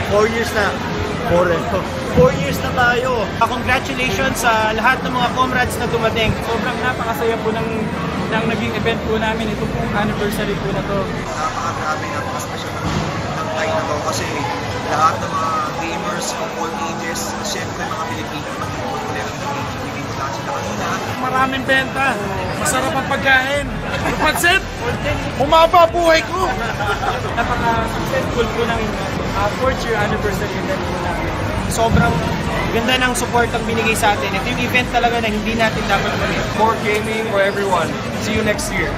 4 years na. 4 years na tayo. Congratulations sa lahat ng mga comrades na dumating. Sobrang napakasaya po ng naging event po namin. Ito pong anniversary po na to. Napakagrabe, napaka-special ng time na to kasi lahat ng mga gamers of all ages, syempre mga Pilipino, nandito lahat sila kanina. Maraming benta, masarap ang pagkain. Pansit, bumaba buhay ko. Napaka-successful po ng 4th year anniversary event po namin. Sobrang ganda ng support ang binigay sa atin. Ito yung event talaga na hindi natin dapat gawin. More gaming for everyone. See you next year.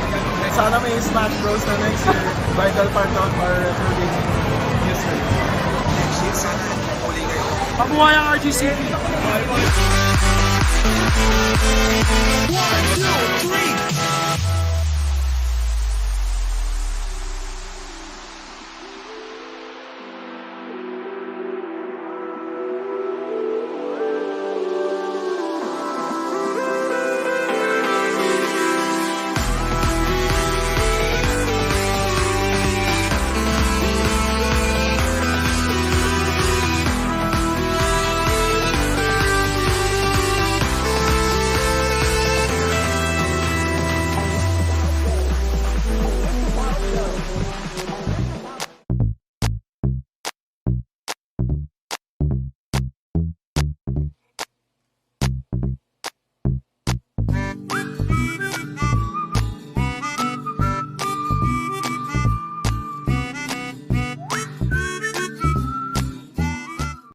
Sana may Smash Bros na next year. Vital part of our gaming history. Next year, sana huli kayo. Pabuhay ang RGCP! 1, 2, 3,